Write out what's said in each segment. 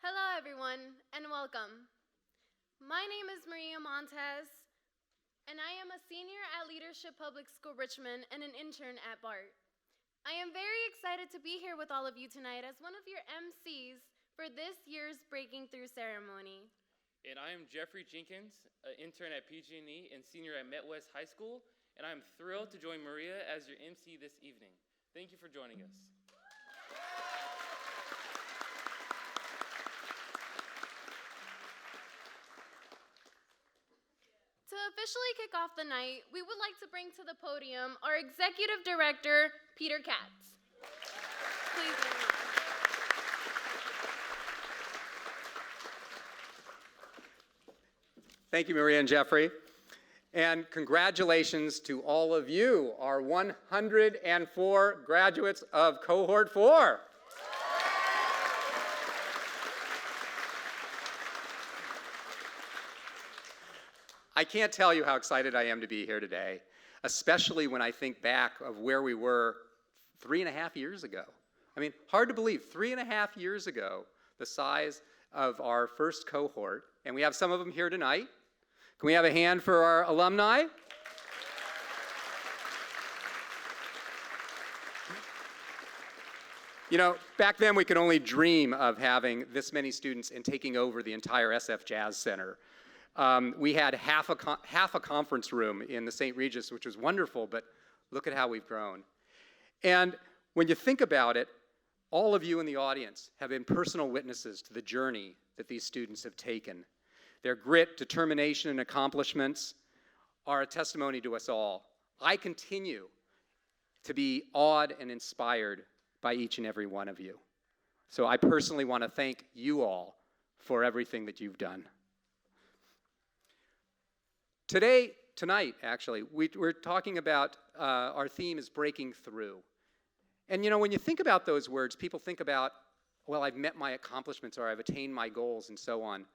Hello, everyone, and welcome. My name is Maria Montez, and I am a senior at Leadership Public School Richmond and an intern at BART. I am very excited to be here with all of you tonight as one of your MCs for this year's Breaking Through ceremony. And I am Jeffrey Jenkins, an intern at PG&E and senior at Met West High School, and I'm thrilled to join Maria as your MC this evening. Thank you for joining us. To officially kick off the night, we would like to bring to the podium our Executive Director, Peter Katz. Please bring him up. Thank you, Maria and Jeffrey. And congratulations to all of you, our 104 graduates of Cohort 4. I can't tell you how excited I am to be here today, especially when I think back of where we were 3.5 years ago. I mean, hard to believe, 3.5 years ago, the size of our first cohort, and we have some of them here tonight. Can we have a hand for our alumni? You know, back then we could only dream of having this many students and taking over the entire SF Jazz Center. We had half a conference room in the St. Regis, which was wonderful, but look at how we've grown. And when you think about it, all of you in the audience have been personal witnesses to the journey that these students have taken. Their grit, determination, and accomplishments are a testimony to us all. I continue to be awed and inspired by each and every one of you. So I personally want to thank you all for everything that you've done. Tonight, actually, we're talking about, our theme is breaking through. And you know, when you think about those words, people think about, well, I've met my accomplishments or I've attained my goals and so on.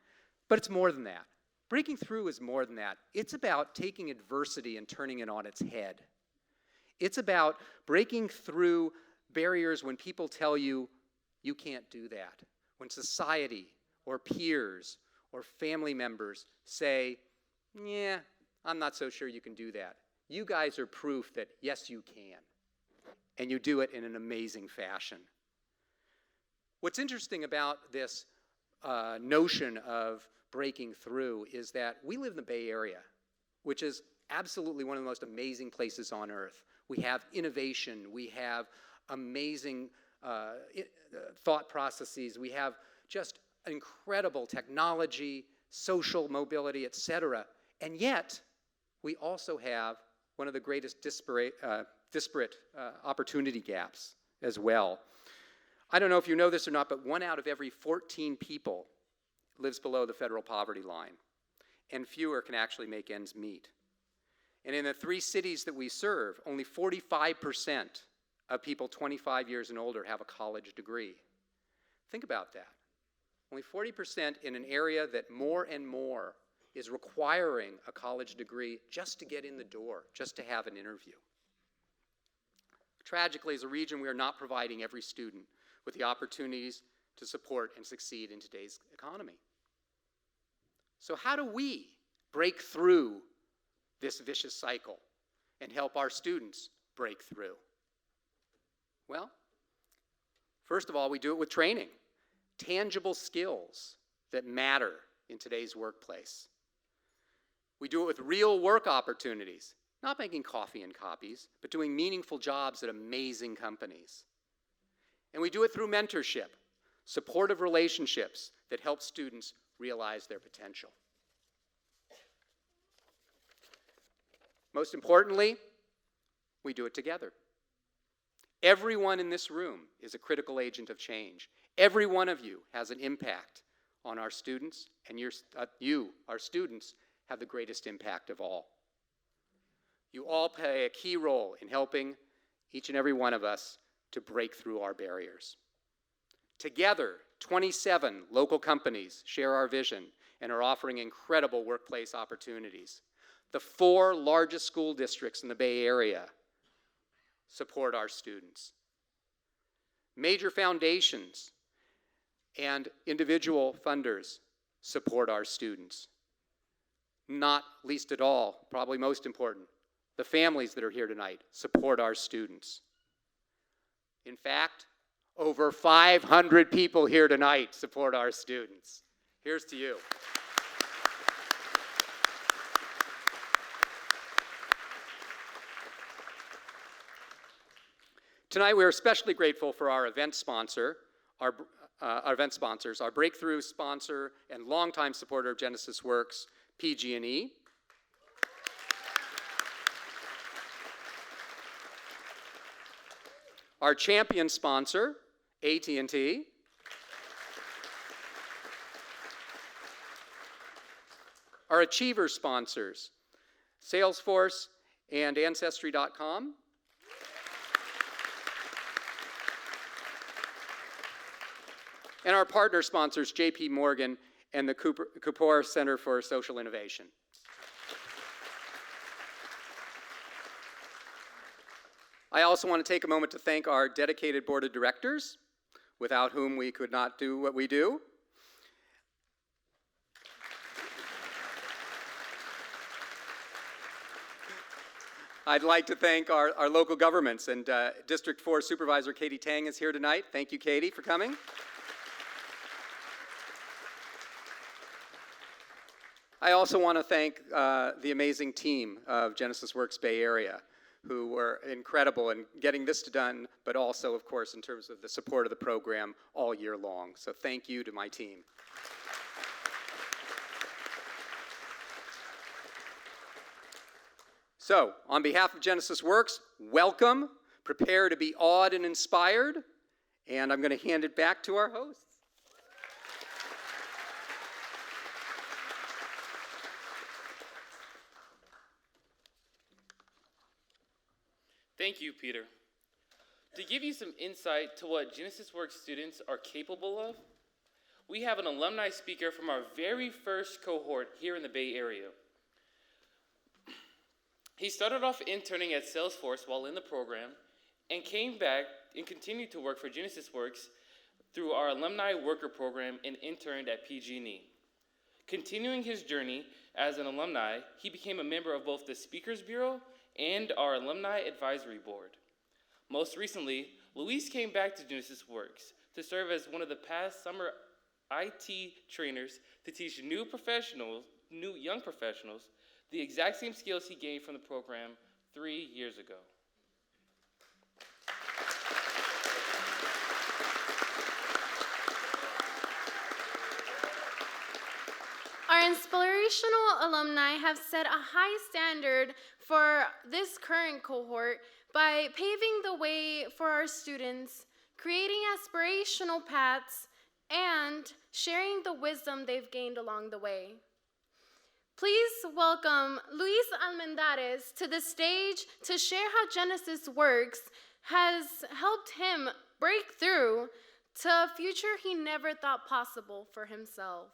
But it's more than that. Breaking through is more than that. It's about taking adversity and turning it on its head. It's about breaking through barriers when people tell you, you can't do that. When society or peers or family members say, yeah, I'm not so sure you can do that. You guys are proof that, yes, you can. And you do it in an amazing fashion. What's interesting about this notion of breaking through is that we live in the Bay Area, which is absolutely one of the most amazing places on earth. We have innovation, we have amazing thought processes, we have just incredible technology, social mobility, etc. And yet, we also have one of the greatest disparate opportunity gaps as well. I don't know if you know this or not, but 1 out of every 14 people lives below the federal poverty line, and fewer can actually make ends meet. And in the 3 cities that we serve, only 45% of people 25 years and older have a college degree. Think about that. Only 40% in an area that more and more is requiring a college degree just to get in the door, just to have an interview. Tragically, as a region, we are not providing every student with the opportunities to support and succeed in today's economy. So how do we break through this vicious cycle and help our students break through? Well, first of all, we do it with training, tangible skills that matter in today's workplace. We do it with real work opportunities, not making coffee and copies, but doing meaningful jobs at amazing companies. And we do it through mentorship, supportive relationships that help students realize their potential. Most importantly, we do it together. Everyone in this room is a critical agent of change. Every one of you has an impact on our students, and you, our students, have the greatest impact of all. You all play a key role in helping each and every one of us to break through our barriers. Together, 27 local companies share our vision and are offering incredible workplace opportunities. The 4 largest school districts in the Bay Area support our students. Major foundations And individual funders support our students. Not least at all, probably most important, the families that are here tonight support our students. In fact, over 500 people here tonight support our students. Here's to you. Tonight we are especially grateful for our event sponsor, our sponsors, our breakthrough sponsor and longtime supporter of Genesys Works, PG&E. Our champion sponsor, AT&T. Our achiever sponsors, Salesforce and Ancestry.com. And our partner sponsors, JP Morgan and the Kapoor Center for Social Innovation. I also want to take a moment to thank our dedicated board of directors, without whom we could not do what we do. I'd like to thank our local governments, and District 4 Supervisor Katie Tang is here tonight. Thank you, Katie, for coming. I also want to thank the amazing team of Genesys Works Bay Area, who were incredible in getting this done, but also, of course, in terms of the support of the program all year long. So thank you to my team. So, on behalf of Genesys Works, welcome. Prepare to be awed and inspired. And I'm going to hand it back to our hosts. Thank you, Peter. To give you some insight to what Genesys Works students are capable of, we have an alumni speaker from our very first cohort here in the Bay Area. He started off interning at Salesforce while in the program and came back and continued to work for Genesys Works through our alumni worker program and interned at PG&E. Continuing his journey as an alumni, he became a member of both the Speakers Bureau and our Alumni Advisory Board. Most recently, Luis came back to Genesys Works to serve as one of the past summer IT trainers to teach new young professionals, the exact same skills he gained from the program 3 years ago. Our inspirational alumni have set a high standard for this current cohort by paving the way for our students, creating aspirational paths, and sharing the wisdom they've gained along the way. Please welcome Luis Almendares to the stage to share how Genesys Works has helped him break through to a future he never thought possible for himself.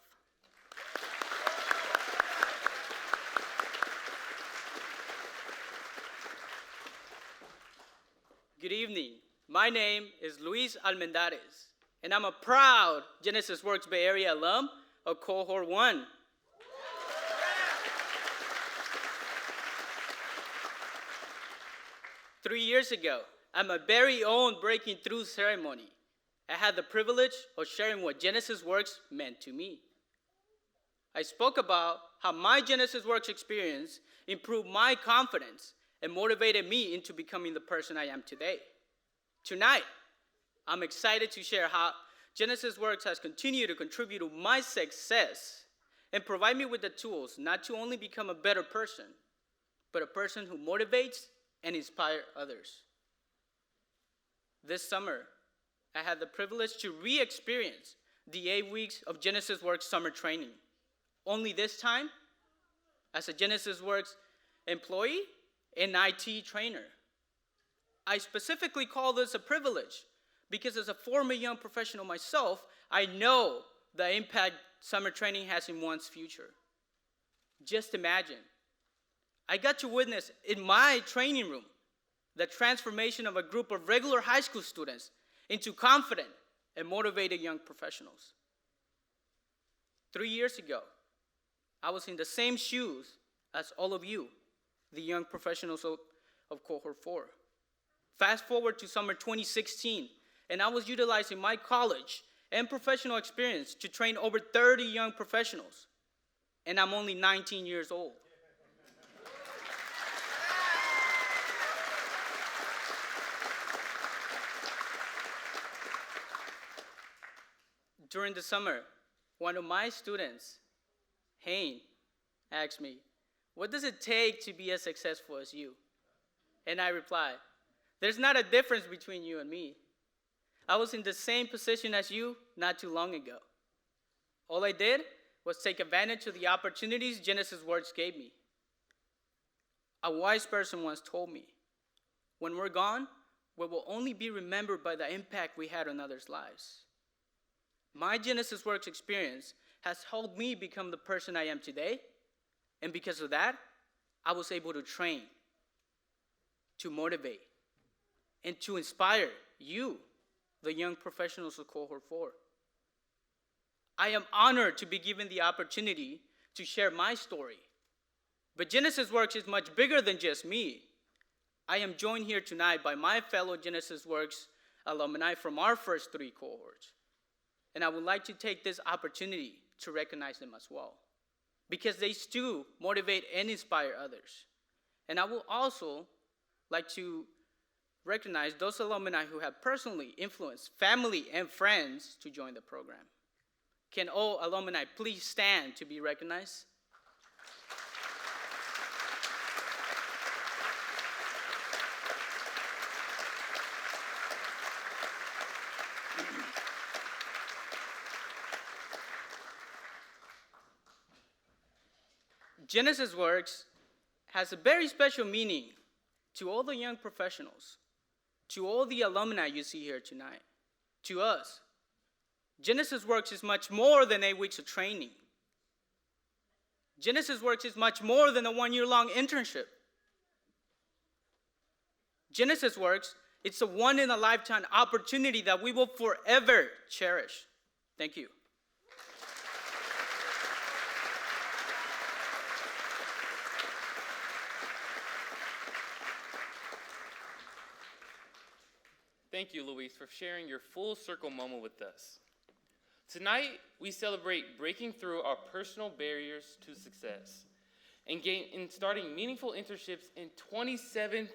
Good evening. My name is Luis Almendares, and I'm a proud Genesys Works Bay Area alum of Cohort 1. 3 years ago, at my very own breaking through ceremony, I had the privilege of sharing what Genesys Works meant to me. I spoke about how my Genesys Works experience improved my confidence and motivated me into becoming the person I am today. Tonight, I'm excited to share how Genesys Works has continued to contribute to my success and provide me with the tools not to only become a better person, but a person who motivates and inspires others. This summer, I had the privilege to re-experience the 8 weeks of Genesys Works summer training, only this time as a Genesys Works employee and IT trainer. I specifically call this a privilege because as a former young professional myself, I know the impact summer training has in one's future. Just imagine, I got to witness in my training room the transformation of a group of regular high school students into confident and motivated young professionals. 3 years ago, I was in the same shoes as all of you, the young professionals of Cohort 4. Fast forward to summer 2016, and I was utilizing my college and professional experience to train over 30 young professionals, and I'm only 19 years old. During the summer, one of my students, Hayne, asked me, "What does it take to be as successful as you?" And I replied, "There's not a difference between you and me. I was in the same position as you not too long ago. All I did was take advantage of the opportunities Genesys Works gave me." A wise person once told me, "When we're gone, we will only be remembered by the impact we had on others' lives." My Genesys Works experience has helped me become the person I am today, and because of that, I was able to train, to motivate, and to inspire you, the young professionals of Cohort 4. I am honored to be given the opportunity to share my story. But Genesys Works is much bigger than just me. I am joined here tonight by my fellow Genesys Works alumni from our first 3 cohorts. And I would like to take this opportunity to recognize them as well, because they too motivate and inspire others. And I will also like to recognize those alumni who have personally influenced family and friends to join the program. Can all alumni please stand to be recognized? Genesys Works has a very special meaning to all the young professionals, to all the alumni you see here tonight, to us. Genesys Works is much more than 8 weeks of training. Genesys Works is much more than a 1-year-long internship. Genesys Works, it's a one-in-a-lifetime opportunity that we will forever cherish. Thank you. Thank you, Luis, for sharing your full circle moment with us. Tonight, we celebrate breaking through our personal barriers to success and starting meaningful internships in 27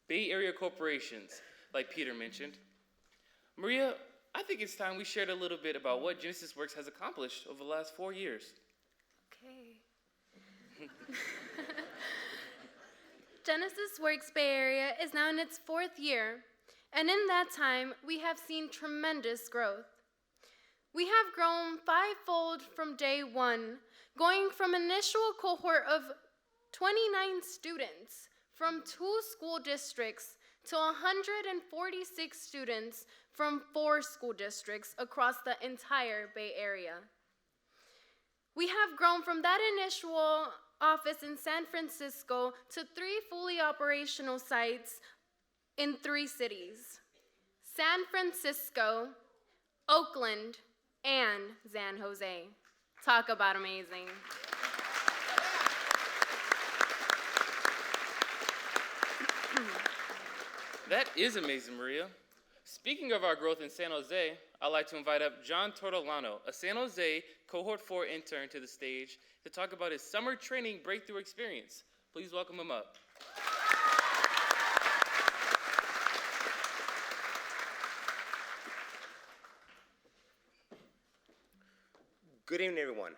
Bay Area corporations, like Peter mentioned. Maria, I think it's time we shared a little bit about what Genesys Works has accomplished over the last 4 years. Okay. Genesys Works Bay Area is now in its 4th year, and in that time, we have seen tremendous growth. We have grown 5-fold from day 1, going from an initial cohort of 29 students from 2 school districts to 146 students from 4 school districts across the entire Bay Area. We have grown from that initial office in San Francisco to 3 fully operational sites in 3 cities: San Francisco, Oakland, and San Jose. Talk about amazing. That is amazing, Maria. Speaking of our growth in San Jose, I'd like to invite up John Tortolano, a San Jose Cohort 4 intern, to the stage to talk about his summer training breakthrough experience. Please welcome him up. Good evening, everyone.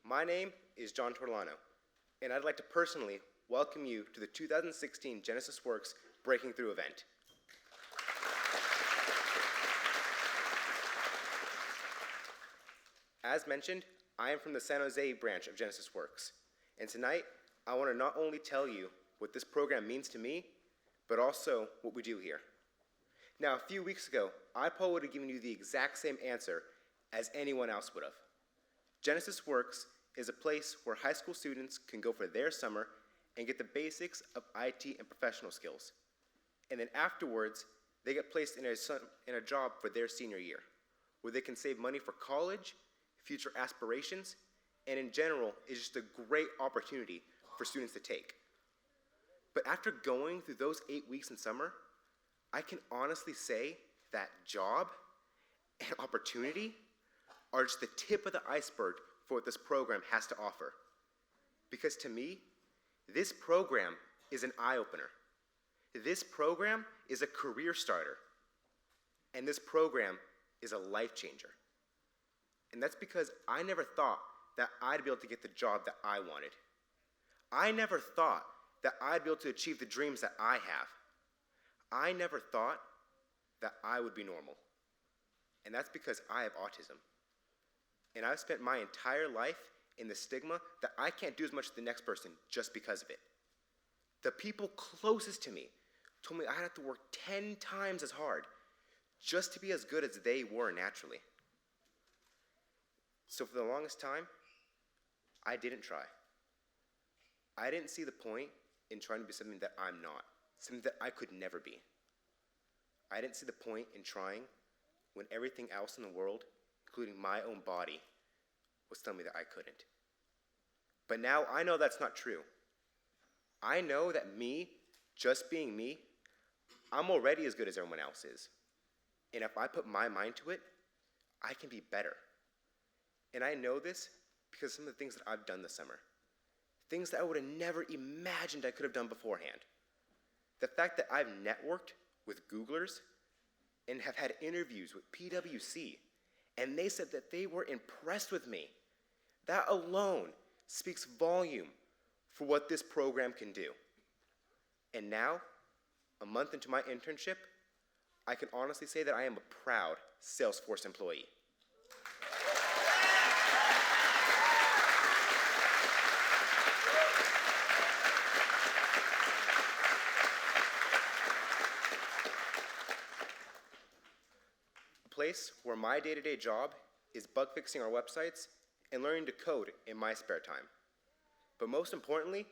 My name is John Tortolano, and I'd like to personally welcome you to the 2016 Genesys Works Breaking Through event. As mentioned, I am from the San Jose branch of Genesys Works, and tonight I want to not only tell you what this program means to me, but also what we do here. Now, a few weeks ago, I probably would have given you the exact same answer as anyone else would have. Genesys Works is a place where high school students can go for their summer and get the basics of IT and professional skills. And then afterwards, they get placed in a job for their senior year. where they can save money for college, future aspirations, and in general, is just a great opportunity for students to take. But after going through those 8 weeks in summer, I can honestly say that job and opportunity are just the tip of the iceberg for what this program has to offer. Because to me, this program is an eye-opener. This program is a career starter. And this program is a life changer. And that's because I never thought that I'd be able to get the job that I wanted. I never thought that I'd be able to achieve the dreams that I have. I never thought that I would be normal. And that's because I have autism. And I've spent my entire life in the stigma that I can't do as much as the next person just because of it. The people closest to me told me I'd have to work 10 times as hard just to be as good as they were naturally. So for the longest time, I didn't try. I didn't see the point in trying to be something that I'm not, something that I could never be. I didn't see the point in trying when everything else in the world, including my own body, was telling me that I couldn't. But now I know that's not true. I know that me, just being me, I'm already as good as everyone else is. And if I put my mind to it, I can be better. And I know this because of some of the things that I've done this summer. Things that I would have never imagined I could have done beforehand. The fact that I've networked with Googlers and have had interviews with PwC, and they said that they were impressed with me. That alone speaks volume for what this program can do. And now, a month into my internship, I can honestly say that I am a proud Salesforce employee. A place where my day-to-day job is bug fixing our websites and learning to code in my spare time. But most importantly,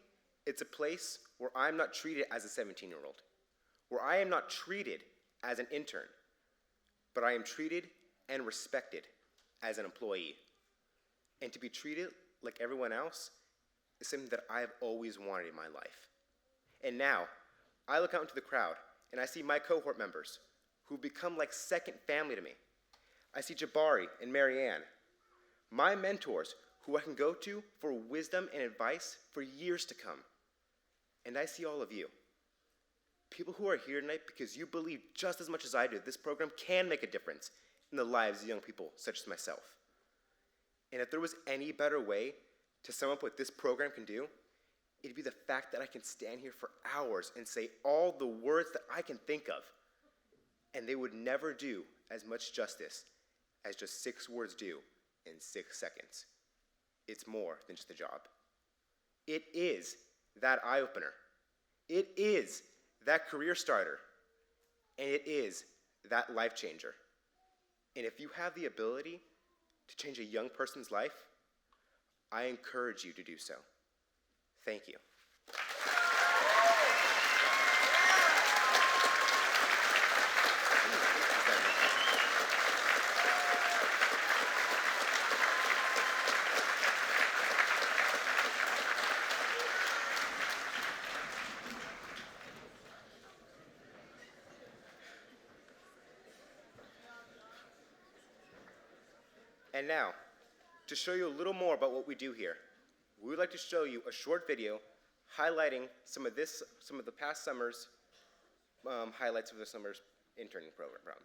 it's a place where I'm not treated as a 17-year-old, where I am not treated as an intern, but I am treated and respected as an employee. And to be treated like everyone else is something that I've always wanted in my life. And now, I look out into the crowd and I see my cohort members who've become like second family to me. I see Jabari and Marianne, my mentors who I can go to for wisdom and advice for years to come. And I see all of you. People who are here tonight because you believe just as much as I do this program can make a difference in the lives of young people such as myself. And if there was any better way to sum up what this program can do, it'd be the fact that I can stand here for hours and say all the words that I can think of, and they would never do as much justice as just 6 words do in 6 seconds. It's more than just a job. It is that eye-opener. It is that career starter. And it is that life changer. And if you have the ability to change a young person's life, I encourage you to do so. Thank you. And now, to show you a little more about what we do here, we would like to show you a short video highlighting some of the past summer's highlights of the summer's interning program,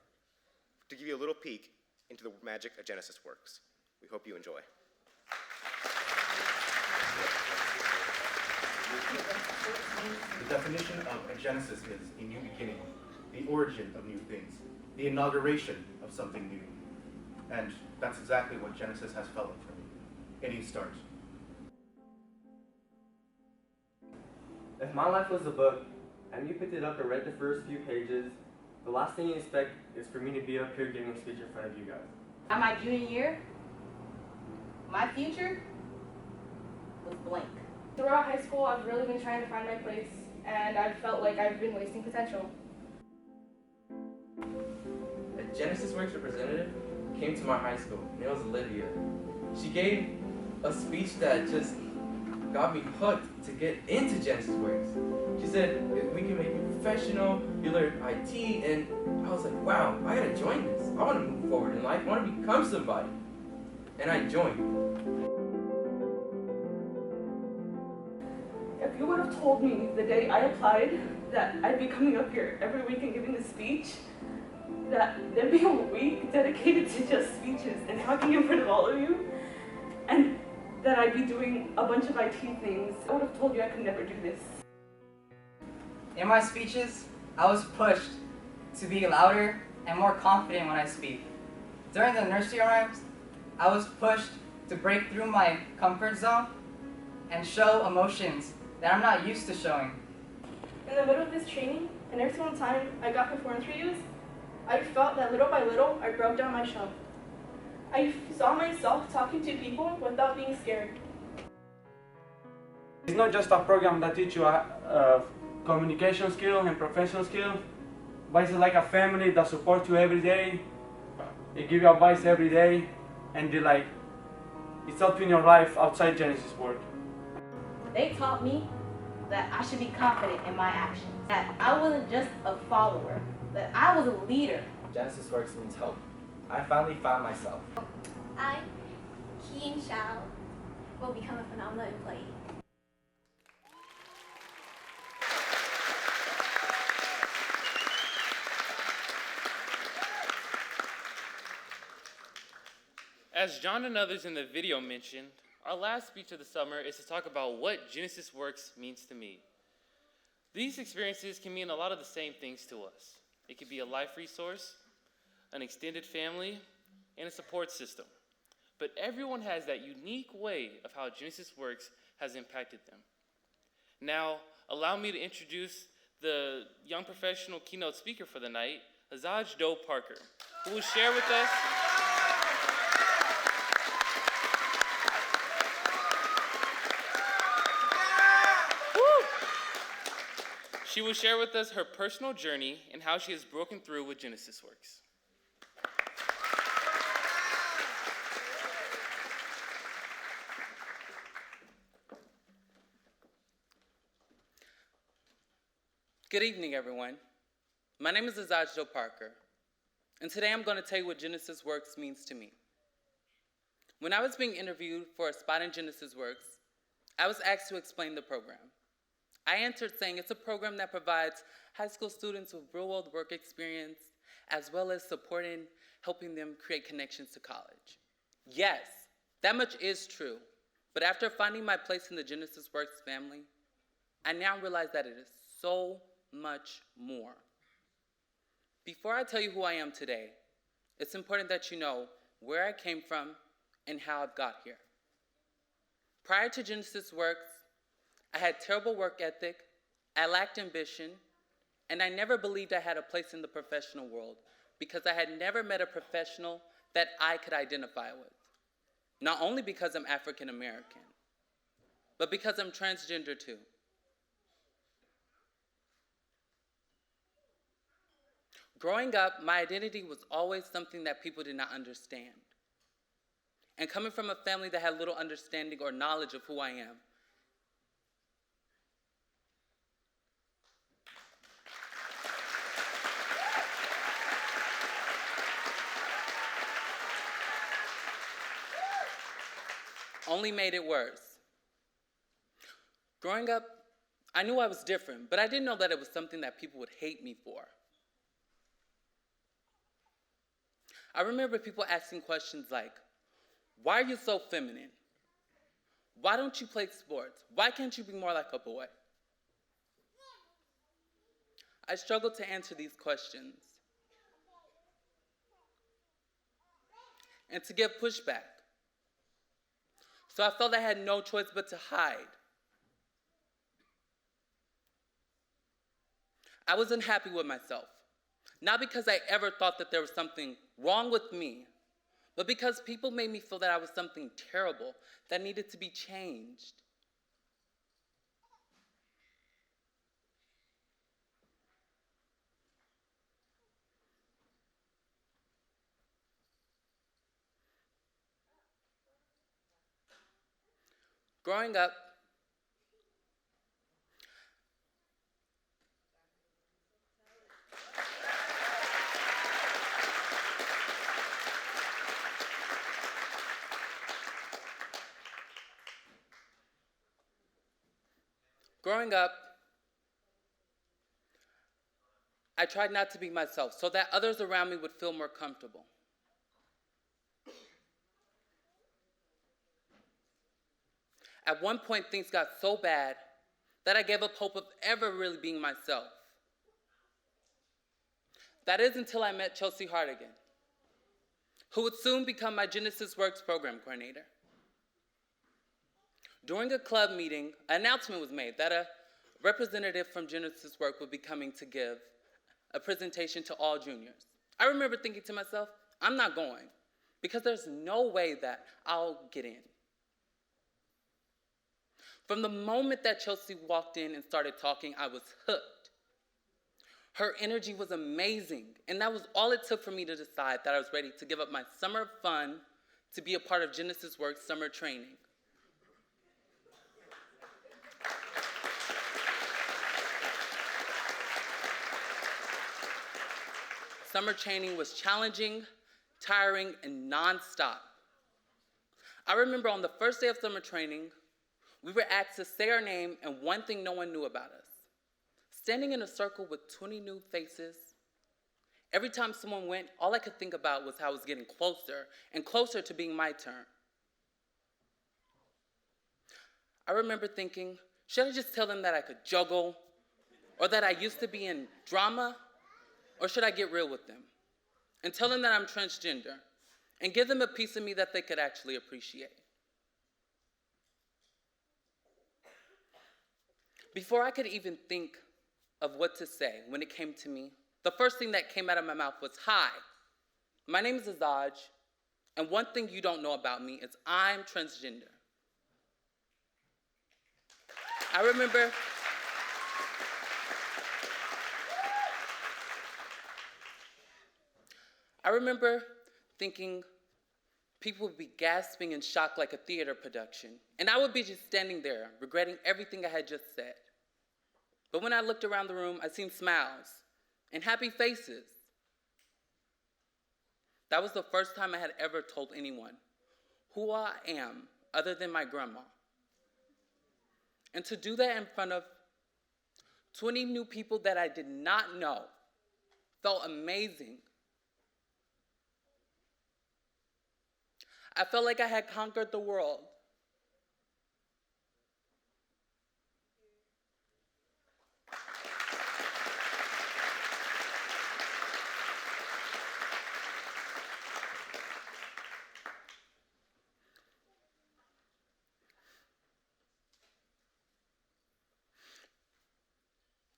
to give you a little peek into the magic of Genesys works. We hope you enjoy. The definition of a Genesis is a new beginning, the origin of new things, the inauguration of something new. And that's exactly what Genesys has felt like for me. A new start. If my life was a book, and you picked it up and read the first few pages, the last thing you expect is for me to be up here giving a speech in front of you guys. At my junior year, my future was blank. Throughout high school, I've really been trying to find my place, and I've felt like I've been wasting potential. A Genesys Works representative came to my high school, and it was Olivia. She gave a speech that just got me hooked to get into Genesys Works. She said, we can make you professional, you learn IT, and I was like, wow, I gotta join this. I wanna move forward in life, I wanna become somebody. And I joined. If you would have told me the day I applied that I'd be coming up here every week and giving a speech, that there'd be a week dedicated to just speeches and talking in front of all of you, and that I'd be doing a bunch of IT things, I would have told you I could never do this. In my speeches, I was pushed to be louder and more confident when I speak. During the nursery rhymes, I was pushed to break through my comfort zone and show emotions that I'm not used to showing. In the middle of this training, and every single time I got performance reviews, I felt that little by little I broke down my shell. I saw myself talking to people without being scared. It's not just a program that teaches you a communication skill and professional skill, but it's like a family that supports you every day. They give you advice every day, and it's helping your life outside Genesys work. They taught me that I should be confident in my actions, that I wasn't just a follower, that I was a leader. Genesys Works means hope. I finally found myself. I, Keen Shao, will become a phenomenal employee. As John and others in the video mentioned, our last speech of the summer is to talk about what Genesys Works means to me. These experiences can mean a lot of the same things to us. It could be a life resource, an extended family, and a support system. But everyone has that unique way of how Genesys Works has impacted them. Now, allow me to introduce the young professional keynote speaker for the night, Azaj Doe Parker, who will share with us She will share with us her personal journey and how she has broken through with Genesys Works. Good evening, everyone. My name is Azaj Doe Parker, and today I'm going to tell you what Genesys Works means to me. When I was being interviewed for a spot in Genesys Works, I was asked to explain the program. I answered saying it's a program that provides high school students with real-world work experience, as well as helping them create connections to college. Yes, that much is true, but after finding my place in the Genesys Works family, I now realize that it is so much more. Before I tell you who I am today, it's important that you know where I came from and how I've got here. Prior to Genesys Works, I had terrible work ethic, I lacked ambition, and I never believed I had a place in the professional world because I had never met a professional that I could identify with. Not only because I'm African American, but because I'm transgender too. Growing up, my identity was always something that people did not understand. And coming from a family that had little understanding or knowledge of who I am, only made it worse. Growing up, I knew I was different, but I didn't know that it was something that people would hate me for. I remember people asking questions like, why are you so feminine? Why don't you play sports? Why can't you be more like a boy? I struggled to answer these questions and to get pushback. So I felt I had no choice but to hide. I was unhappy with myself, not because I ever thought that there was something wrong with me, but because people made me feel that I was something terrible that needed to be changed. Growing up, Growing up, I tried not to be myself so that others around me would feel more comfortable. At one point, things got so bad that I gave up hope of ever really being myself. That is until I met Chelsea Hardigan, who would soon become my Genesys Works program coordinator. During a club meeting, an announcement was made that a representative from Genesys Works would be coming to give a presentation to all juniors. I remember thinking to myself, I'm not going, because there's no way that I'll get in. From the moment that Chelsea walked in and started talking, I was hooked. Her energy was amazing, and that was all it took for me to decide that I was ready to give up my summer of fun to be a part of Genesys Works summer training. Summer training was challenging, tiring, and nonstop. I remember on the first day of summer training, we were asked to say our name and one thing no one knew about us. Standing in a circle with 20 new faces, every time someone went, all I could think about was how I was getting closer and closer to being my turn. I remember thinking, should I just tell them that I could juggle, or that I used to be in drama, or should I get real with them and tell them that I'm transgender and give them a piece of me that they could actually appreciate? Before I could even think of what to say when it came to me, the first thing that came out of my mouth was, hi, my name is Azaj, and one thing you don't know about me is I'm transgender. I remember thinking people would be gasping in shock like a theater production, and I would be just standing there, regretting everything I had just said. But when I looked around the room, I seen smiles and happy faces. That was the first time I had ever told anyone who I am other than my grandma. And to do that in front of 20 new people that I did not know felt amazing. I felt like I had conquered the world.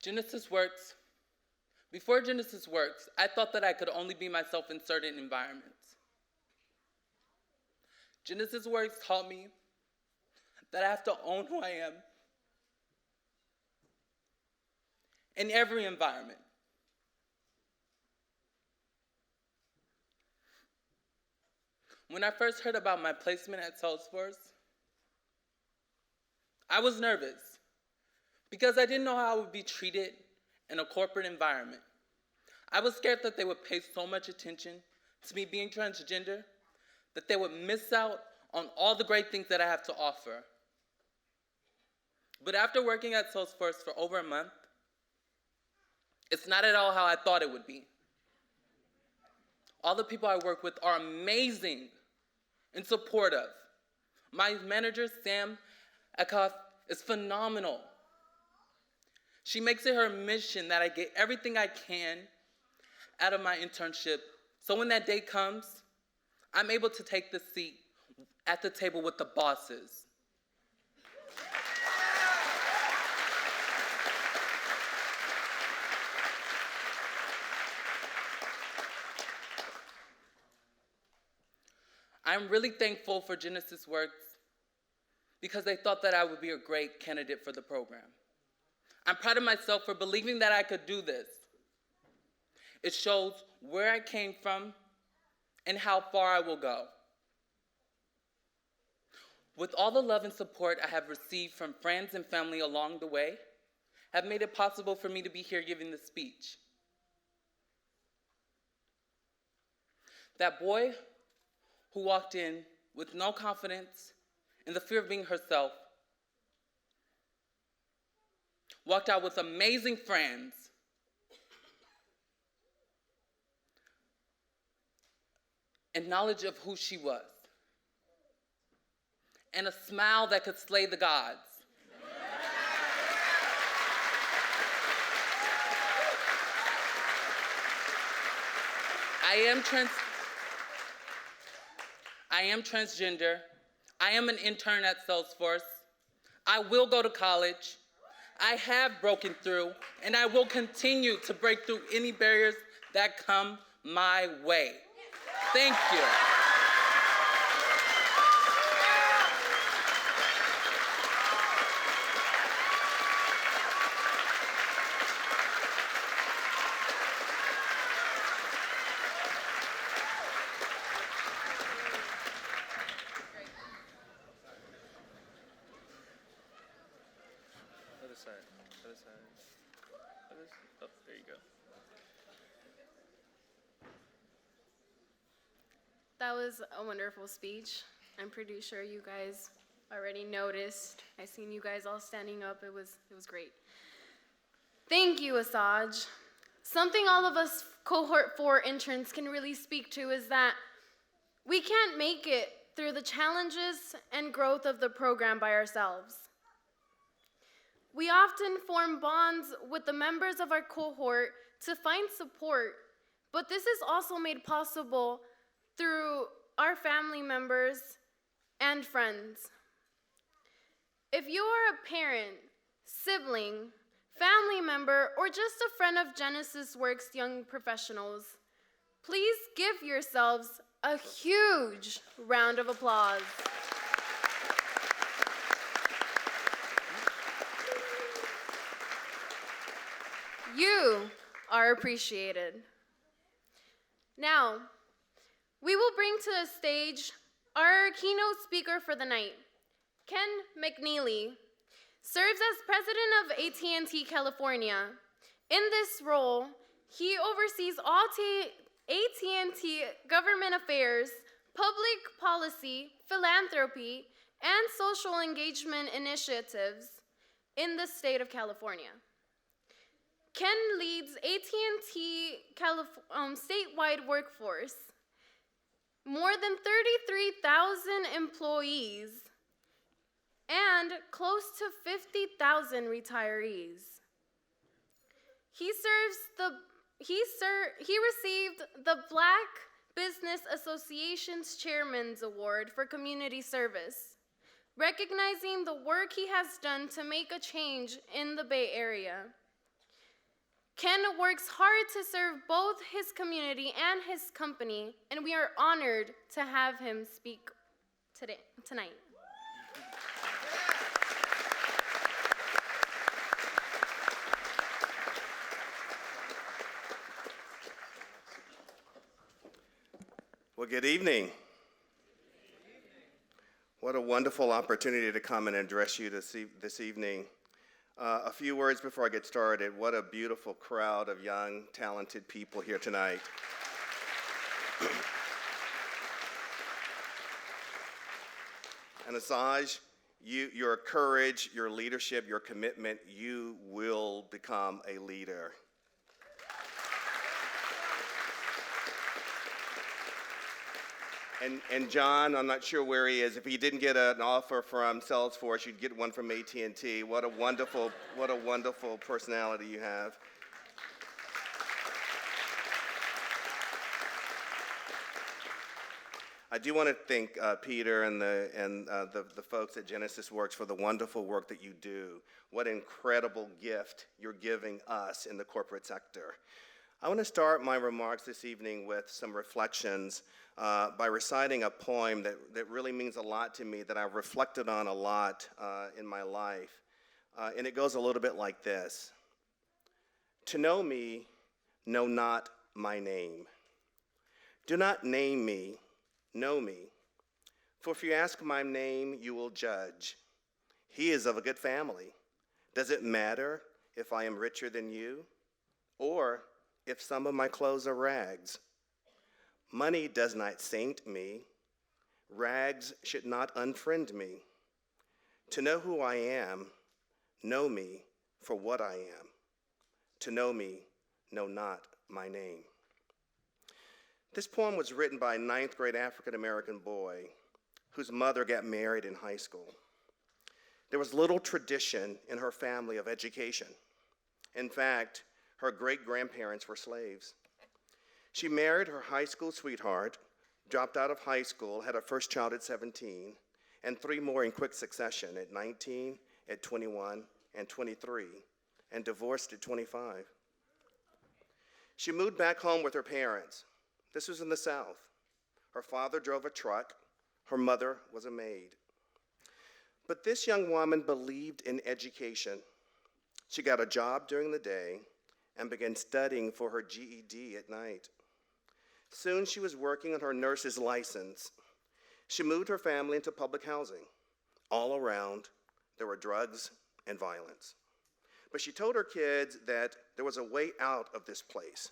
Genesys Works. Before Genesys Works, I thought that I could only be myself in certain environments. Genesys Works taught me that I have to own who I am in every environment. When I first heard about my placement at Salesforce, I was nervous because I didn't know how I would be treated in a corporate environment. I was scared that they would pay so much attention to me being transgender that they would miss out on all the great things that I have to offer. But after working at Salesforce for over a month, it's not at all how I thought it would be. All the people I work with are amazing and supportive. My manager, Sam Ekoff, is phenomenal. She makes it her mission that I get everything I can out of my internship, so when that day comes, I'm able to take the seat at the table with the bosses. I'm really thankful for Genesys Works because they thought that I would be a great candidate for the program. I'm proud of myself for believing that I could do this. It shows where I came from and how far I will go. with all the love and support I have received from friends and family along the way, have made it possible for me to be here giving this speech. That boy who walked in with no confidence and the fear of being herself, walked out with amazing friends, and knowledge of who she was, and a smile that could slay the gods. I am transgender. I am an intern at Salesforce. I will go to college. I have broken through, and I will continue to break through any barriers that come my way. Thank you. Other side. Other side. Oh, there you go. That was a wonderful speech. I'm pretty sure you guys already noticed. I seen you guys all standing up. It was great. Thank you, Asaj. Something all of us cohort 4 interns can really speak to is that we can't make it through the challenges and growth of the program by ourselves. We often form bonds with the members of our cohort to find support, but this is also made possible through our family members and friends. If you are a parent, sibling, family member, or just a friend of Genesys Works young professionals, please give yourselves a huge round of applause. You are appreciated. Now, we will bring to the stage our keynote speaker for the night. Ken McNeely serves as president of AT&T California. In this role, he oversees all AT&T government affairs, public policy, philanthropy, and social engagement initiatives in the state of California. Ken leads AT&T statewide workforce, more than 33,000 employees, and close to 50,000 retirees. He received the Black Business Association's Chairman's Award for Community Service, recognizing the work he has done to make a change in the Bay Area. Ken works hard to serve both his community and his company, and we are honored to have him speak tonight. Well, good evening. What a wonderful opportunity to come and address you this evening. A few words before I get started. What a beautiful crowd of young, talented people here tonight. And Asaj, your courage, your leadership, your commitment, you will become a leader. And John, I'm not sure where he is. If he didn't get an offer from Salesforce, you'd get one from AT&T. What a wonderful personality you have. I do want to thank Peter and the folks at Genesys Works for the wonderful work that you do. What an incredible gift you're giving us in the corporate sector. I want to start my remarks this evening with some reflections by reciting a poem that really means a lot to me, that I've reflected on a lot in my life. And it goes a little bit like this. To know me, know not my name. Do not name me, know me. For if you ask my name, you will judge. He is of a good family. Does it matter if I am richer than you? Or if some of my clothes are rags? Money does not saint me. Rags should not unfriend me. To know who I am, know me for what I am. To know me, know not my name. This poem was written by a ninth grade African American boy whose mother got married in high school. There was little tradition in her family of education. In fact, her great-grandparents were slaves. She married her high school sweetheart, dropped out of high school, had her first child at 17, and 3 more in quick succession at 19, at 21, and 23, and divorced at 25. She moved back home with her parents. This was in the South. Her father drove a truck. Her mother was a maid. But this young woman believed in education. She got a job during the day and began studying for her GED at night. Soon she was working on her nurse's license. She moved her family into public housing. All around, there were drugs and violence. But she told her kids that there was a way out of this place,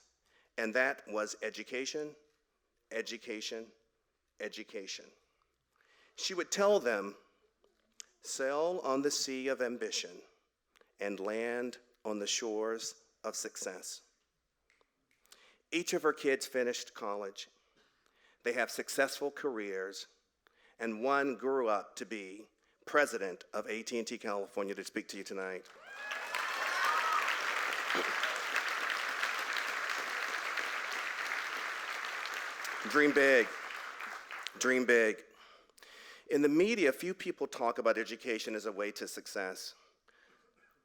and that was education, education, education. She would tell them, sail on the sea of ambition and land on the shores of success. Each of her kids finished college. They have successful careers, and one grew up to be president of AT&T California to speak to you tonight. Dream big, dream big. In the media, few people talk about education as a way to success.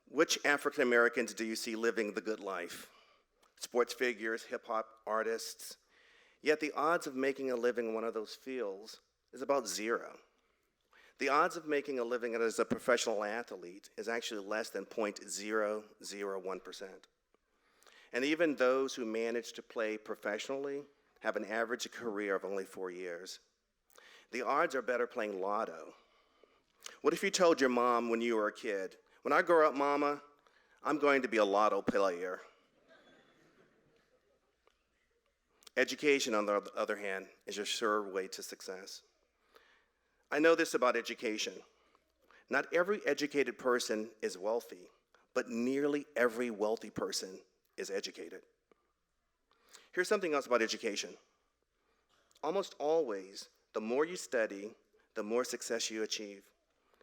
Which African Americans do you see living the good life? Sports figures, hip hop artists. Yet the odds of making a living in one of those fields is about 0. The odds of making a living as a professional athlete is actually less than 0.001%. And even those who manage to play professionally have an average career of only 4 years. The odds are better playing lotto. What if you told your mom when you were a kid, when I grow up, Mama, I'm going to be a lotto player? Education, on the other hand, is your sure way to success. I know this about education. Not every educated person is wealthy, but nearly every wealthy person is educated. Here's something else about education. Almost always, the more you study, the more success you achieve.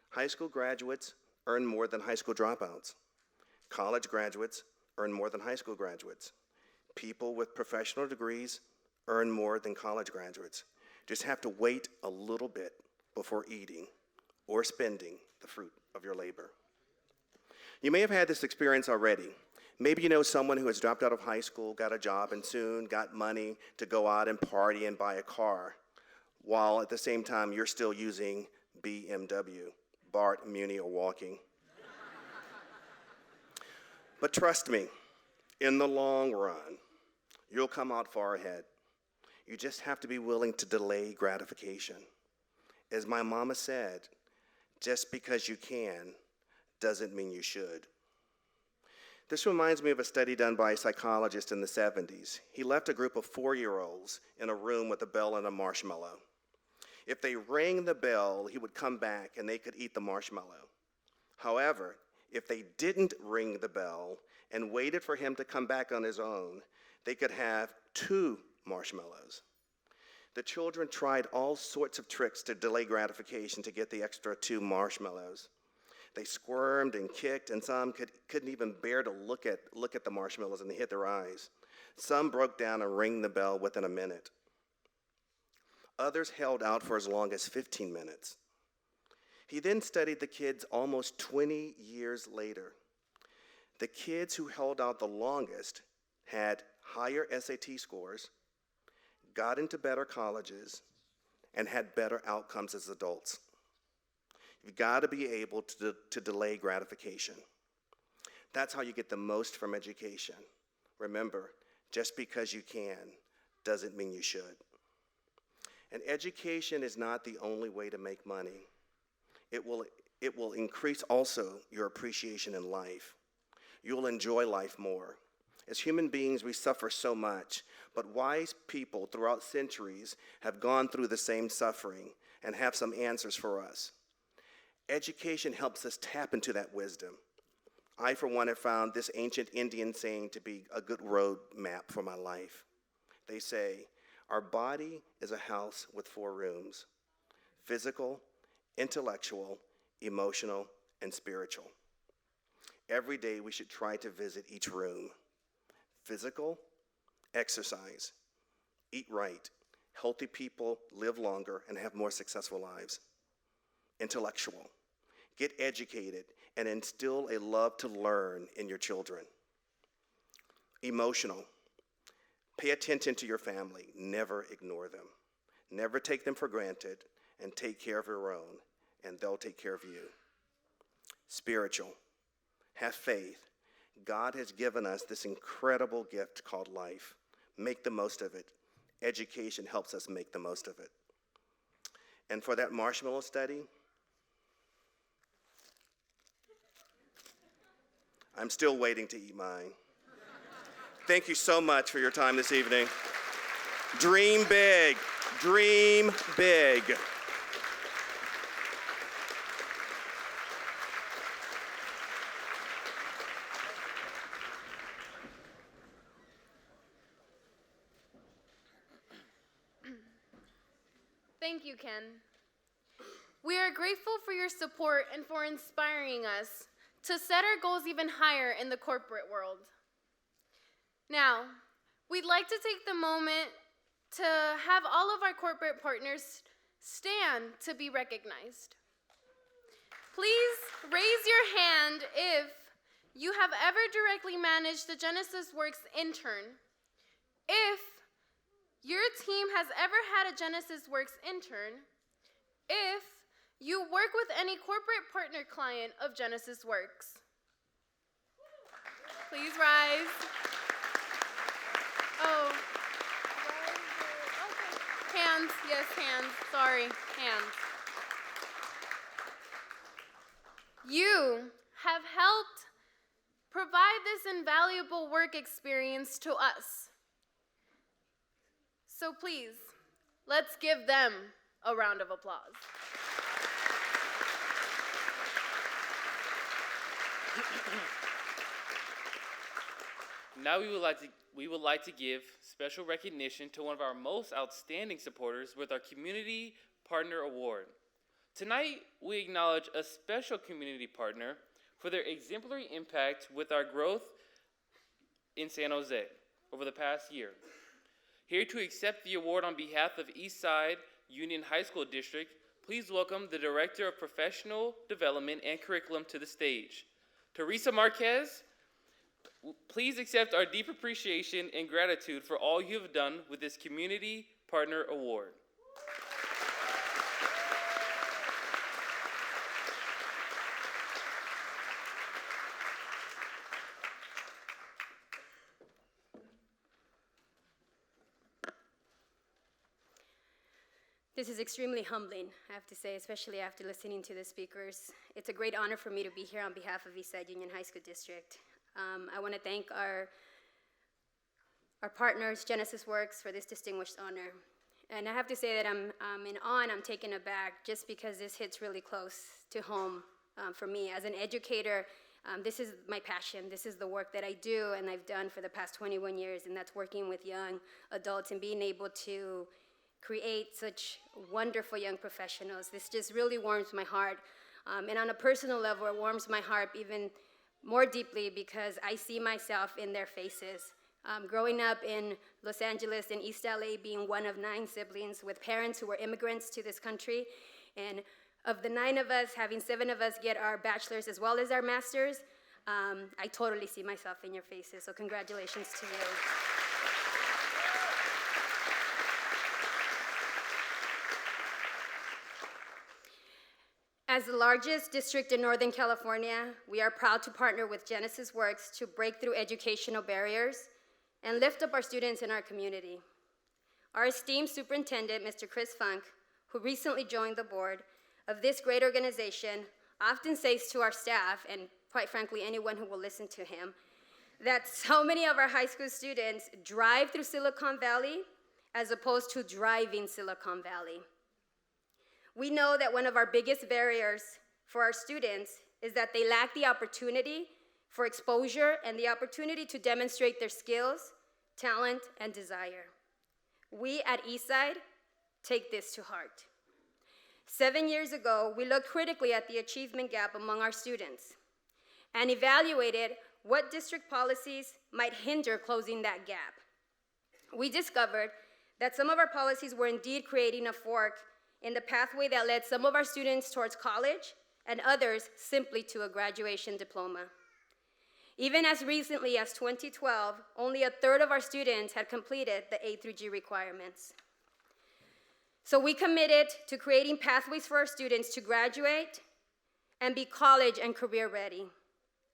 High school graduates earn more than high school dropouts. College graduates earn more than high school graduates. People with professional degrees earn more than college graduates. Just have to wait a little bit before eating or spending the fruit of your labor. You may have had this experience already. Maybe you know someone who has dropped out of high school, got a job, and soon got money to go out and party and buy a car, while at the same time you're still using BMW, BART, Muni, or walking. But trust me, in the long run, you'll come out far ahead. You just have to be willing to delay gratification. As my mama said, just because you can doesn't mean you should. This reminds me of a study done by a psychologist in the 70s. He left a group of 4-year-olds in a room with a bell and a marshmallow. If they rang the bell, he would come back and they could eat the marshmallow. However, if they didn't ring the bell and waited for him to come back on his own, they could have 2 marshmallows. The children tried all sorts of tricks to delay gratification to get the extra 2 marshmallows. They squirmed and kicked, and some couldn't even bear to look at the marshmallows, and they hid their eyes. Some broke down and rang the bell within a minute. Others held out for as long as 15 minutes. He then studied the kids almost 20 years later. The kids who held out the longest had higher SAT scores, got into better colleges, and had better outcomes as adults. You've got to be able to delay gratification. That's how you get the most from education. Remember, just because you can doesn't mean you should. And education is not the only way to make money. It will increase also your appreciation in life. You will enjoy life more. As human beings, we suffer so much, but wise people throughout centuries have gone through the same suffering and have some answers for us. Education helps us tap into that wisdom. I, for one, have found this ancient Indian saying to be a good road map for my life. They say, our body is a house with 4 rooms: physical, intellectual, emotional, and spiritual. Every day we should try to visit each room. Physical, exercise, eat right. Healthy people live longer and have more successful lives. Intellectual, get educated and instill a love to learn in your children. Emotional, pay attention to your family, never ignore them. Never take them for granted, and take care of your own, and they'll take care of you. Spiritual, have faith. God has given us this incredible gift called life. Make the most of it. Education helps us make the most of it. And for that marshmallow study, I'm still waiting to eat mine. Thank you so much for your time this evening. Dream big. Dream big. Thank you, Ken. We are grateful for your support and for inspiring us to set our goals even higher in the corporate world. Now, we'd like to take the moment to have all of our corporate partners stand to be recognized. Please raise your hand if you have ever directly managed the Genesys Works intern. If your team has ever had a Genesys Works intern. If you work with any corporate partner client of Genesys Works. Please rise. Oh. Okay. Hands, yes, hands. Sorry, hands. You have helped provide this invaluable work experience to us. So please, let's give them a round of applause. Now we would like to give special recognition to one of our most outstanding supporters with our Community Partner Award. Tonight, we acknowledge a special community partner for their exemplary impact with our growth in San Jose over the past year. Here to accept the award on behalf of Eastside Union High School District, please welcome the Director of Professional Development and Curriculum to the stage. Teresa Marquez, please accept our deep appreciation and gratitude for all you have done with this Community Partner Award. This is extremely humbling, I have to say, especially after listening to the speakers. It's a great honor for me to be here on behalf of Eastside Union High School District. I want to thank our partners, Genesys Works, for this distinguished honor. And I have to say that I'm in awe and I'm taken aback just because this hits really close to home for me. As an educator, this is my passion. This is the work that I do and I've done for the past 21 years, and that's working with young adults and being able to create such wonderful young professionals. This just really warms my heart. And on a personal level, it warms my heart even more deeply because I see myself in their faces. Growing up in Los Angeles and East LA, being one of 9 siblings with parents who were immigrants to this country, and of the 9 of us, having 7 of us get our bachelor's as well as our master's, I totally see myself in your faces, so congratulations to you. As the largest district in Northern California, we are proud to partner with Genesys Works to break through educational barriers and lift up our students in our community. Our esteemed superintendent, Mr. Chris Funk, who recently joined the board of this great organization, often says to our staff, and quite frankly, anyone who will listen to him, that so many of our high school students drive through Silicon Valley as opposed to driving Silicon Valley. We know that one of our biggest barriers for our students is that they lack the opportunity for exposure and the opportunity to demonstrate their skills, talent, and desire. We at Eastside take this to heart. 7 years ago, we looked critically at the achievement gap among our students and evaluated what district policies might hinder closing that gap. We discovered that some of our policies were indeed creating a fork in the pathway that led some of our students towards college and others simply to a graduation diploma. Even as recently as 2012, only a third of our students had completed the A through G requirements. So we committed to creating pathways for our students to graduate and be college and career ready,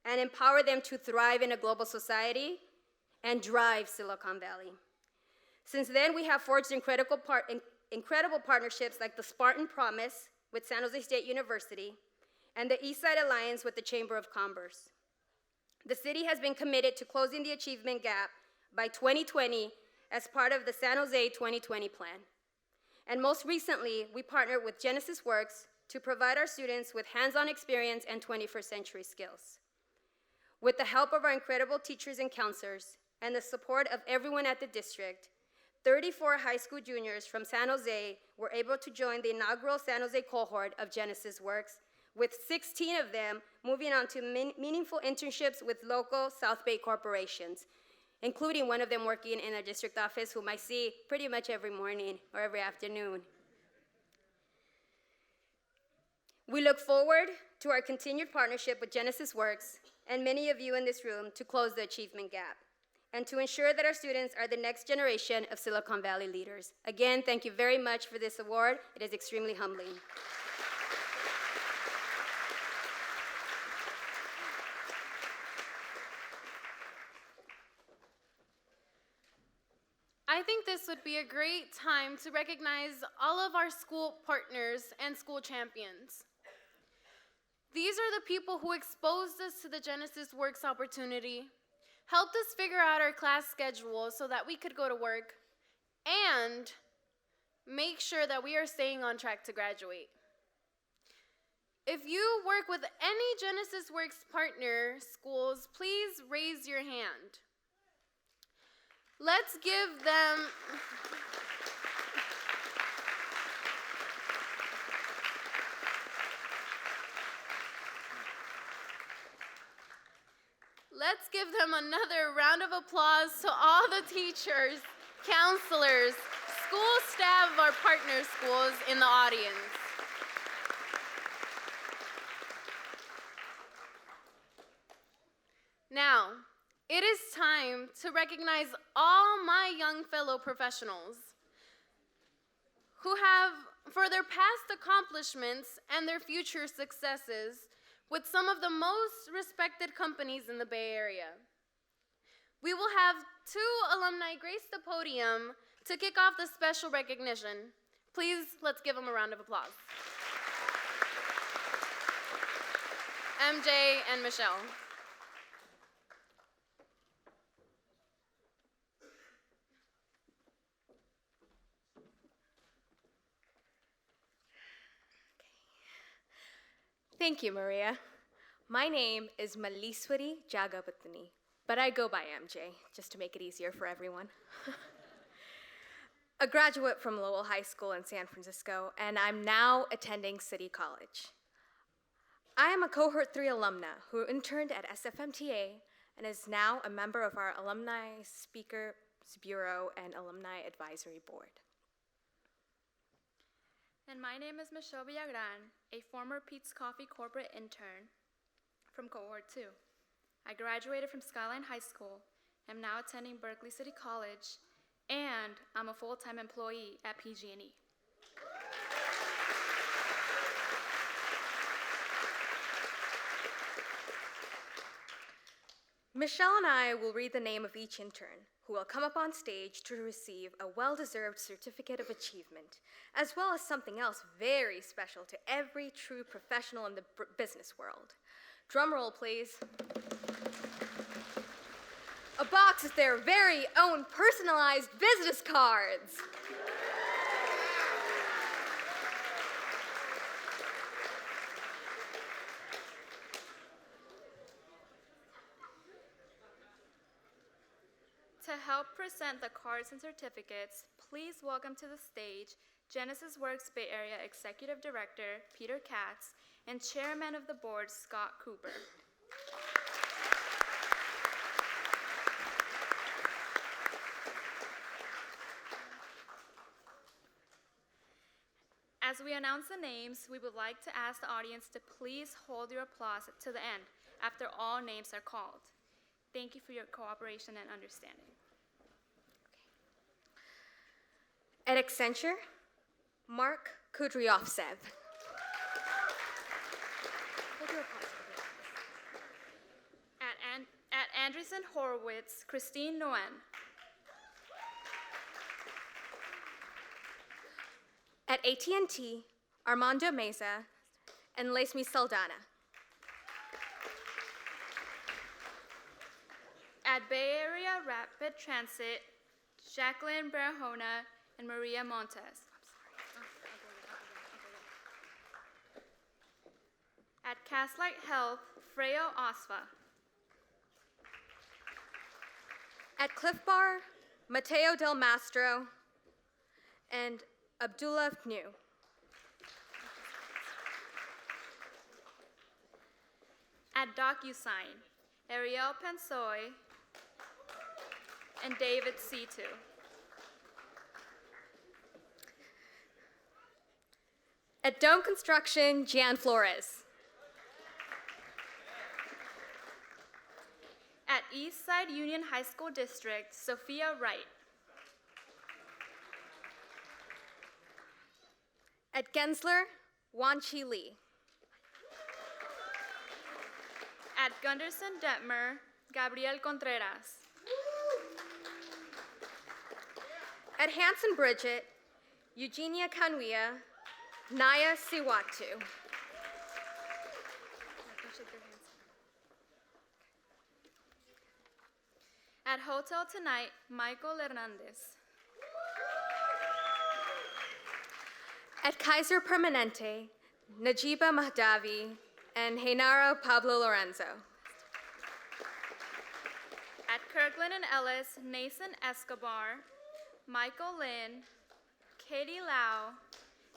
and empower them to thrive in a global society and drive Silicon Valley. Since then, we have forged incredible partnerships like the Spartan Promise with San Jose State University and the Eastside Alliance with the Chamber of Commerce. The city has been committed to closing the achievement gap by 2020 as part of the San Jose 2020 plan. And most recently, we partnered with Genesys Works to provide our students with hands-on experience and 21st century skills. With the help of our incredible teachers and counselors and the support of everyone at the district, 34 high school juniors from San Jose were able to join the inaugural San Jose cohort of Genesys Works, with 16 of them moving on to meaningful internships with local South Bay corporations, including one of them working in our district office, whom I see pretty much every morning or every afternoon. We look forward to our continued partnership with Genesys Works and many of you in this room to close the achievement gap and to ensure that our students are the next generation of Silicon Valley leaders. Again, thank you very much for this award. It is extremely humbling. I think this would be a great time to recognize all of our school partners and school champions. These are the people who exposed us to the Genesys Works opportunity, helped us figure out our class schedule so that we could go to work, and make sure that we are staying on track to graduate. If you work with any Genesys Works partner schools, please raise your hand. Let's give them another round of applause to all the teachers, counselors, school staff of our partner schools in the audience. Now, it is time to recognize all my young fellow professionals who have, for their past accomplishments and their future successes, with some of the most respected companies in the Bay Area. We will have 2 alumni grace the podium to kick off the special recognition. Please, let's give them a round of applause. MJ and Michelle. Thank you, Maria. My name is Maliswari Jagapatni, but I go by MJ, just to make it easier for everyone. A graduate from Lowell High School in San Francisco, and I'm now attending City College. I am a Cohort 3 alumna who interned at SFMTA and is now a member of our Alumni Speakers Bureau and Alumni Advisory Board. And my name is Michelle Villagran, a former Pete's Coffee corporate intern from Cohort 2. I graduated from Skyline High School, am now attending Berkeley City College, and I'm a full-time employee at PG&E. Michelle and I will read the name of each intern, who will come up on stage to receive a well-deserved certificate of achievement, as well as something else very special to every true professional in the business world. Drum roll, please. A box of their very own personalized business cards. To help present the cards and certificates, please welcome to the stage Genesys Works Bay Area Executive Director Peter Katz and Chairman of the Board Scott Cooper. As we announce the names, we would like to ask the audience to please hold your applause to the end after all names are called. Thank you for your cooperation and understanding. At Accenture, Mark Kudryovtsev. At Andreessen Horowitz, Christine Nguyen. At AT&T, Armando Meza and Laismi Saldana. At Bay Area Rapid Transit, Jacqueline Barahona and Maria Montes. At Castlight Health, Freyo Osva. At Cliff Bar, Mateo Del Mastro and Abdullah Pnu. At DocuSign, Ariel Pensoy and David Situ. At Dome Construction, Gian Flores. At Eastside Union High School District, Sophia Wright. At Gensler, Wan Chi Lee. At Gunderson Detmer, Gabriel Contreras. At Hanson Bridget, Eugenia Kanwia, Naya Siwatu. At Hotel Tonight, Michael Hernandez. At Kaiser Permanente, Najiba Mahdavi and Genaro Pablo Lorenzo. At Kirkland and Ellis, Nason Escobar, Michael Lin, Katie Lau,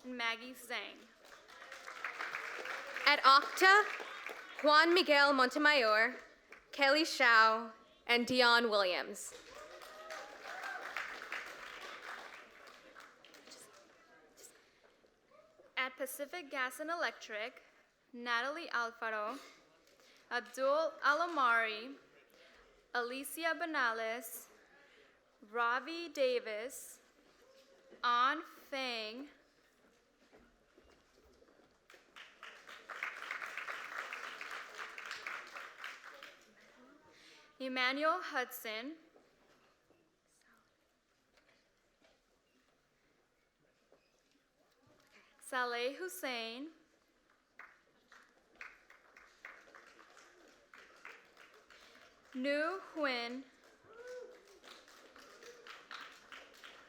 and Maggie Zhang. At Octa, Juan Miguel Montemayor, Kelly Shao, and Dion Williams. At Pacific Gas and Electric, Natalie Alfaro, Abdul Alamari, Alicia Banales, Ravi Davis, An Feng, Emmanuel Hudson, Saleh Hussein, Nu Huynh,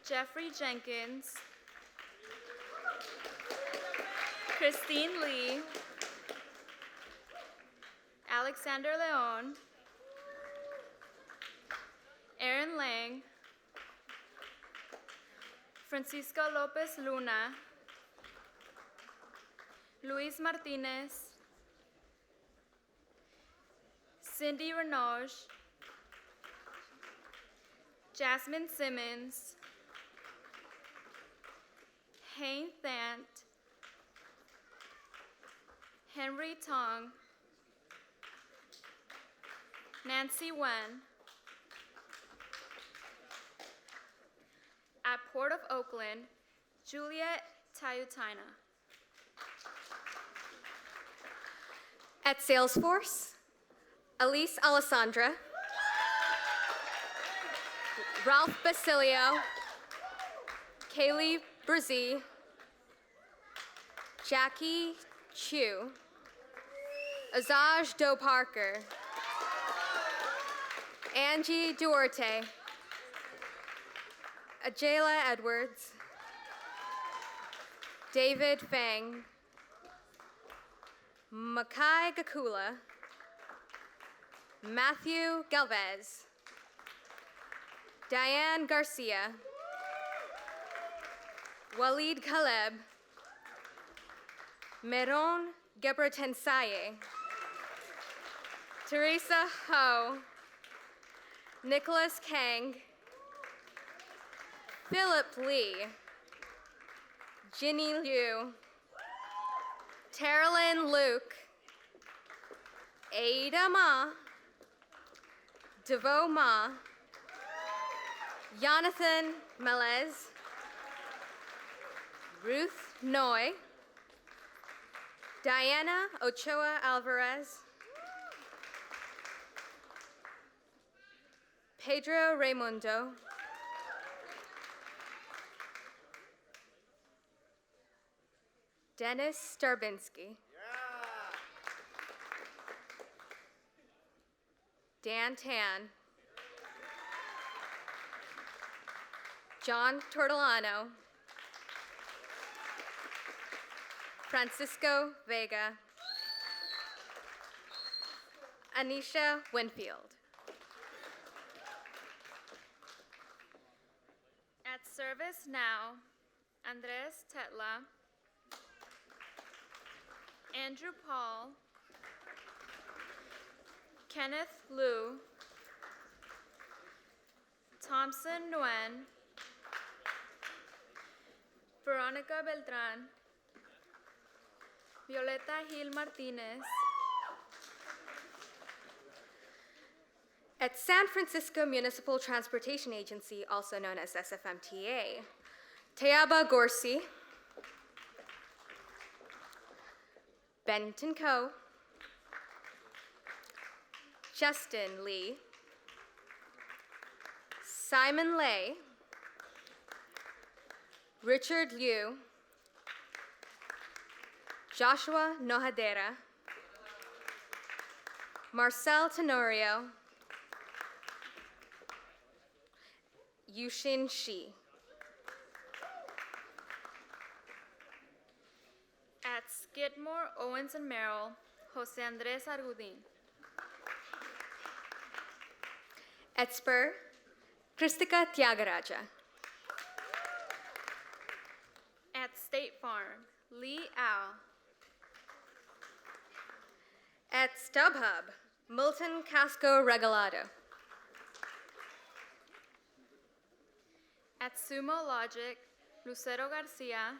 Jeffrey Jenkins, Christine Lee, Alexander Leon, Aaron Lang, Francisco Lopez Luna, Luis Martinez, Cindy Renoj, Jasmine Simmons, Hayne Thant, Henry Tong, Nancy Wen. At Port of Oakland, Juliet Tayutaina. At Salesforce, Elise Alessandra, Ralph Basilio, Kaylee Brzee, Jackie Chu, Azaj Doe Parker, Angie Duarte, Ajayla Edwards, David Fang, Makai Gakula, Matthew Galvez, Diane Garcia, Walid Kaleb, Meron Gebretensaye, Teresa Ho, Nicholas Kang, Philip Lee, Ginny Liu, Terilyn Luke, Ada Ma, Devo Ma, Jonathan Melez, Ruth Noy, Diana Ochoa Alvarez, Pedro Raimundo, Dennis Starbinsky, Dan Tan, John Tortolano, Francisco Vega, Anisha Winfield. At service now, Andres Tetla, Andrew Paul, Kenneth Liu, Thompson Nguyen, Veronica Beltran, Violeta Gil Martinez. At San Francisco Municipal Transportation Agency, also known as SFMTA, Tayaba Gorsi, Benton Coe, Justin Lee, Simon Lay, Richard Liu, Joshua Nojadera, Marcel Tenorio, Yushin Shi. At Skidmore, Owens and Merrill, Jose Andres Argudin. At Spur, Kristika Tyagaraja. At State Farm, Lee Al. At StubHub, Milton Casco Regalado. At Sumo Logic, Lucero Garcia,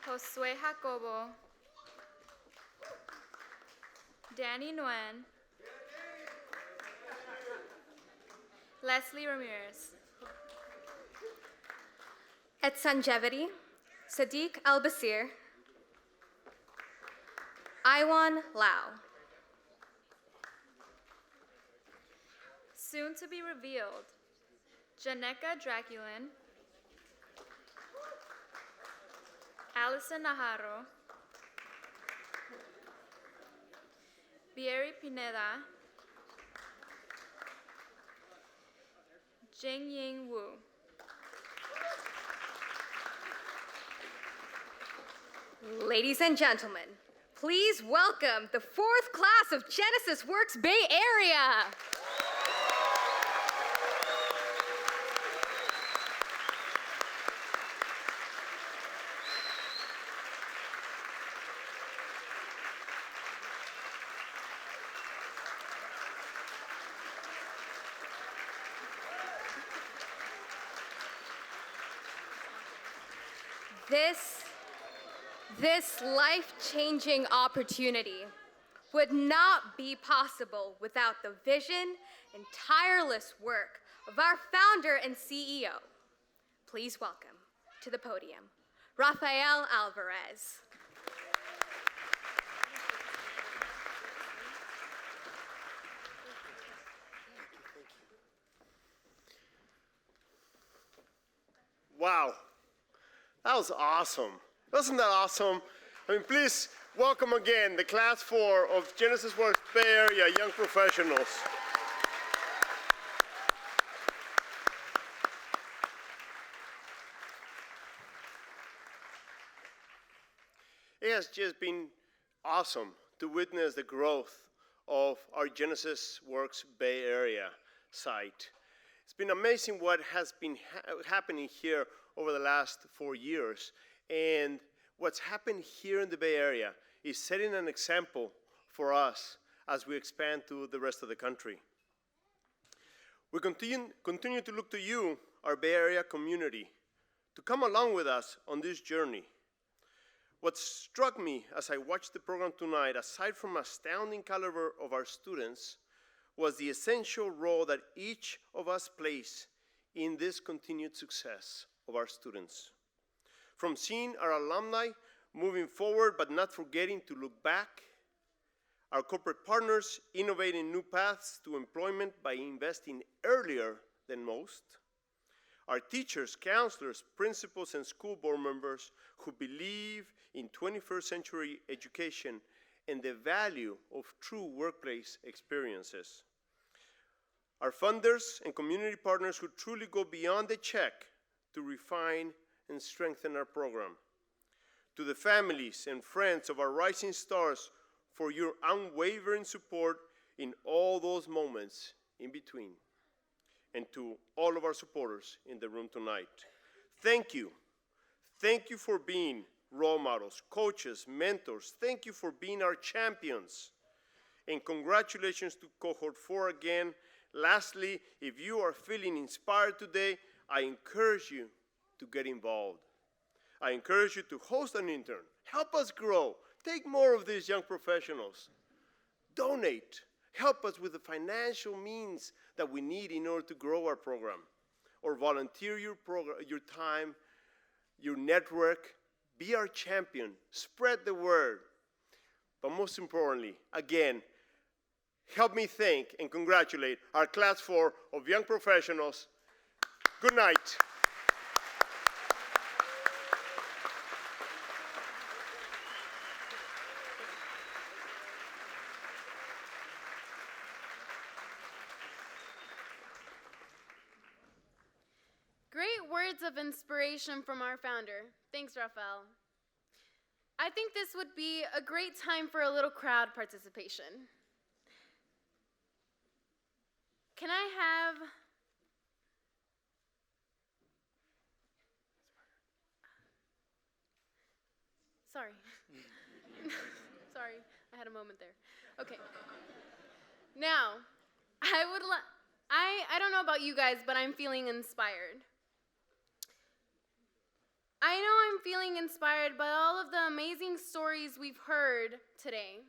Josue Jacobo, Danny Nguyen, Leslie Ramirez. At Sanjevity, Sadiq Al-Basir, Iwan Lau. Soon to be revealed, Janeka Draculin, Allison Najarro, Vieri Pineda, Jing Ying Wu. Ladies and gentlemen, please welcome the 4th class of Genesys Works Bay Area. This life-changing opportunity would not be possible without the vision and tireless work of our founder and CEO. Please welcome to the podium, Rafael Alvarez. That was awesome. Wasn't that awesome? I mean, please welcome again the Class 4 of Genesys Works Bay Area Young Professionals. It has just been awesome to witness the growth of our Genesys Works Bay Area site. It's been amazing what has been happening here over the last 4 years. And what's happened here in the Bay Area is setting an example for us as we expand to the rest of the country. We continue to look to you, our Bay Area community, to come along with us on this journey. What struck me as I watched the program tonight, aside from astounding caliber of our students, was the essential role that each of us plays in this continued success of our students. From seeing our alumni moving forward but not forgetting to look back, our corporate partners innovating new paths to employment by investing earlier than most, our teachers, counselors, principals, and school board members who believe in 21st century education and the value of true workplace experiences. Our funders and community partners who truly go beyond the check to refine and strengthen our program. To the families and friends of our rising stars for your unwavering support in all those moments in between. And to all of our supporters in the room tonight, thank you. Thank you for being role models, coaches, mentors. Thank you for being our champions. And congratulations to Cohort 4 again. Lastly, if you are feeling inspired today, I encourage you to get involved. I encourage you to host an intern. Help us grow. Take more of these young professionals. Donate. Help us with the financial means that we need in order to grow our program. Or volunteer your time, your network. Be our champion. Spread the word. But most importantly, again, help me thank and congratulate our Class 4 of young professionals. Good night. Great words of inspiration from our founder. Thanks, Rafael. I think this would be a great time for a little crowd participation. Can I have... Sorry. Sorry, I had a moment there. Okay. Now, I don't know about you guys, but I'm feeling inspired. I know I'm feeling inspired by all of the amazing stories we've heard today.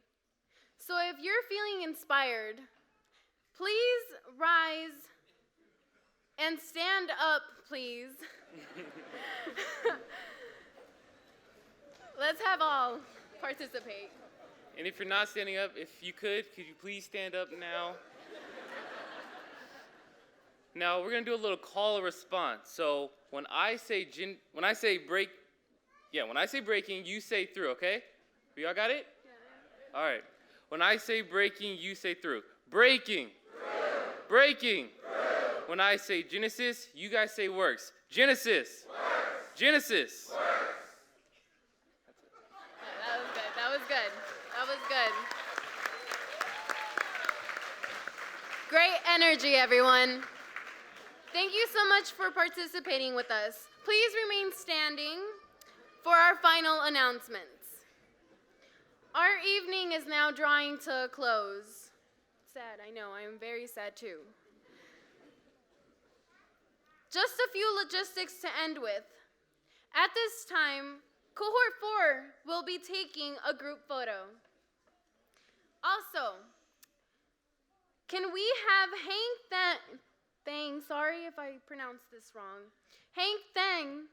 So if you're feeling inspired, please rise and stand up, please. Let's have all participate. And if you're not standing up, if you could you please stand up now? Now we're gonna do a little call and response. So when I say breaking, you say through, okay? Y'all got it? Yeah. All right. When I say breaking, you say through. Breaking. Through. Breaking. Through. When I say Genesis, you guys say works. Genesis. Works. Genesis. Works. That was good. Great energy, everyone. Thank you so much for participating with us. Please remain standing for our final announcements. Our evening is now drawing to a close. Sad, I know, I am very sad too. Just a few logistics to end with. At this time, Cohort 4 will be taking a group photo. Also, can we have Hank Thang, sorry if I pronounced this wrong, Hank Thang,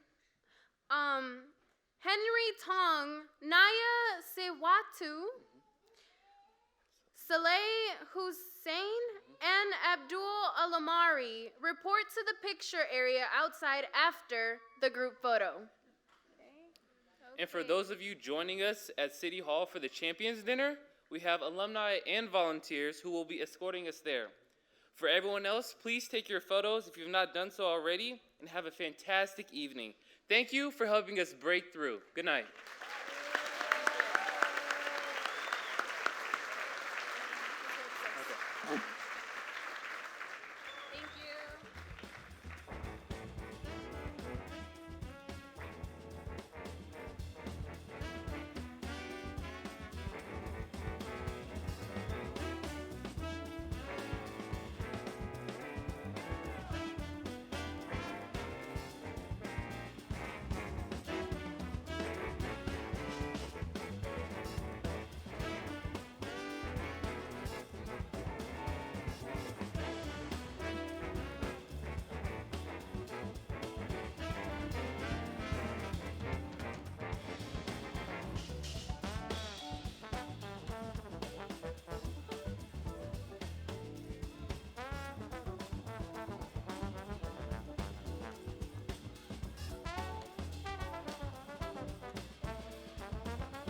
Henry Tong, Naya Sewatu, Saleh Hussein, and Abdul Alamari report to the picture area outside after the group photo. And for those of you joining us at City Hall for the Champions Dinner, we have alumni and volunteers who will be escorting us there. For everyone else, please take your photos if you've not done so already, and have a fantastic evening. Thank you for helping us break through. Good night. Okay.